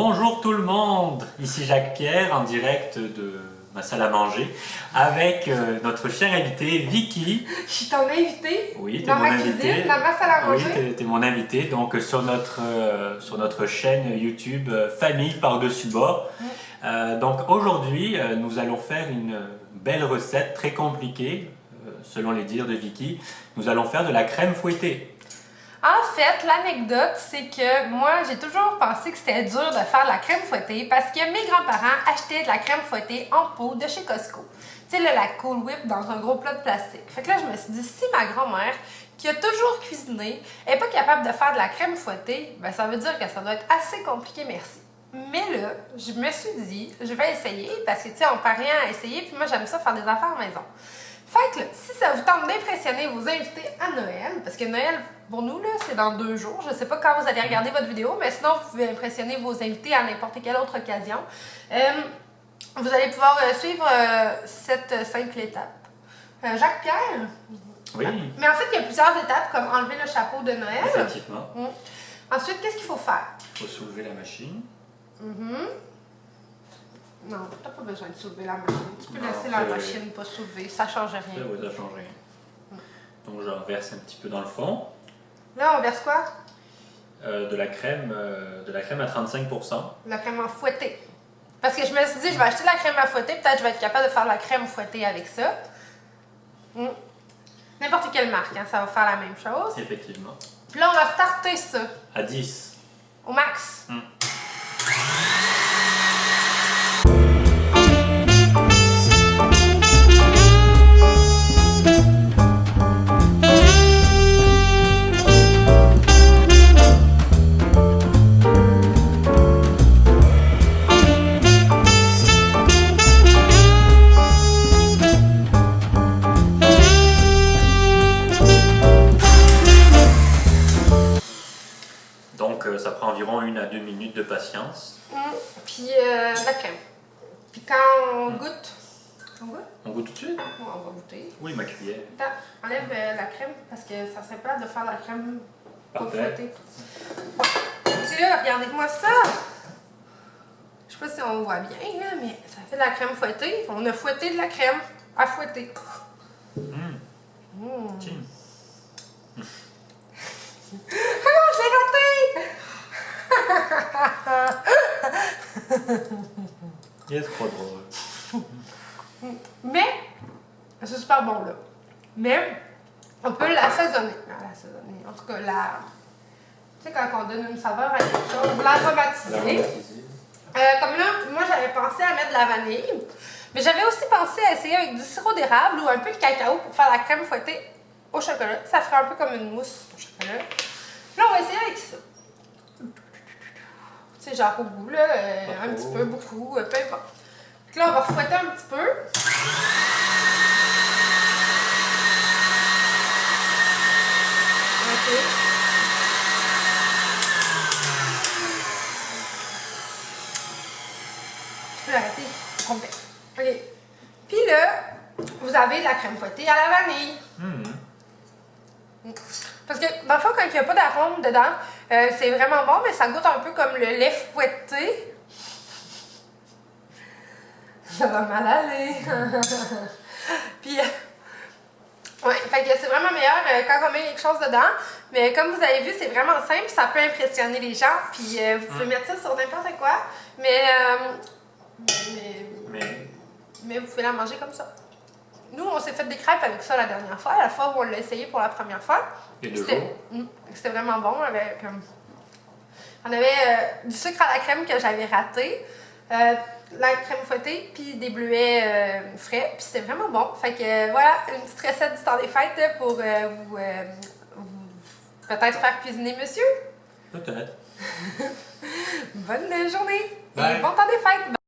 Bonjour tout le monde, ici Jacques-Pierre en direct de ma salle à manger avec notre chère invitée Vicky. Je suis ton invitée? Oui, dans ma cuisine, dans ma salle à manger? Oui, t'es mon invitée donc sur notre chaîne YouTube Famille par-dessus bord. Donc aujourd'hui, nous allons faire une belle recette très compliquée, selon les dires de Vicky. Nous allons faire de la crème fouettée. En fait, l'anecdote, c'est que moi, j'ai toujours pensé que c'était dur de faire de la crème fouettée parce que mes grands-parents achetaient de la crème fouettée en pot de chez Costco. Tu sais, là, la Cool Whip dans un gros plat de plastique. Fait que là, je me suis dit, si ma grand-mère, qui a toujours cuisiné, n'est pas capable de faire de la crème fouettée, ben ça veut dire que ça doit être assez compliqué, merci. Mais là, je me suis dit, je vais essayer parce que, tu sais, on ne peut rien à essayer, puis moi, j'aime ça faire des affaires à la maison. Fait que là, si ça vous tente d'impressionner vos invités à Noël, parce que Noël, pour nous, là, c'est dans 2 jours. Je ne sais pas quand vous allez regarder votre vidéo, mais sinon, vous pouvez impressionner vos invités à n'importe quelle autre occasion. Vous allez pouvoir suivre cette simple étape. Jacques-Pierre? Oui. Mais en fait, il y a plusieurs étapes, comme enlever le chapeau de Noël. Effectivement. Ensuite, qu'est-ce qu'il faut faire? Il faut soulever la machine. Non, t'as pas besoin de soulever la machine. Tu peux laisser la machine pas soulever, ça change rien. Oui, ça change rien. Donc j'en verse un petit peu dans le fond. Là, on verse quoi? De la crème à 35%. La crème à fouetter. Parce que je me suis dit, je vais acheter de la crème à fouetter, peut-être que je vais être capable de faire de la crème fouettée avec ça. N'importe quelle marque, hein, ça va faire la même chose. Effectivement. Puis là, on va starter ça. À 10. Au max. Donc ça prend environ 1 à 2 minutes de patience. Puis la crème. Puis quand on goûte, On goûte tout de suite? on va goûter. Oui, ma cuillère. Attends, enlève la crème parce que ça serait plate de faire la crème pas Parfait. fouettée. Tu là, regardez-moi ça! Je sais pas si on voit bien, là, mais ça fait de la crème fouettée. On a fouetté de la crème à fouetter. Tiens. Ah, je l'ai raté! Il est trop drôle. Mais, c'est super bon là. Mais, on peut l'assaisonner. En tout cas, tu sais, quand on donne une saveur à quelque chose, l'aromatiser. Comme là, moi j'avais pensé à mettre de la vanille, mais j'avais aussi pensé à essayer avec du sirop d'érable ou un peu de cacao pour faire la crème fouettée au chocolat. Ça ferait un peu comme une mousse au chocolat. Là, on va essayer avec ça. Tu sais, genre au goût, là, un petit peu, beaucoup, peu importe. Donc là, on va refouetter un petit peu. OK. Tu peux l'arrêter complet. OK. Puis là, vous avez la crème fouettée à la vanille. Parce que dans le fond, quand il n'y a pas d'arôme dedans, c'est vraiment bon, mais ça goûte un peu comme le lait fouetté. Ça va mal aller. Puis, ouais, fait que c'est vraiment meilleur quand on met quelque chose dedans. Mais comme vous avez vu, c'est vraiment simple, ça peut impressionner les gens. Puis, vous pouvez mettre ça sur n'importe quoi. Mais vous pouvez la manger comme ça. Nous, on s'est fait des crêpes avec ça la dernière fois, la fois où on l'a essayé pour la première fois. C'était vraiment bon. On avait du sucre à la crème que j'avais raté, la crème fouettée, puis des bleuets frais. Puis c'était vraiment bon. Fait que voilà, une petite recette du temps des fêtes pour vous peut-être faire cuisiner monsieur. Peut-être. Bonne journée Bye. et bon temps des fêtes!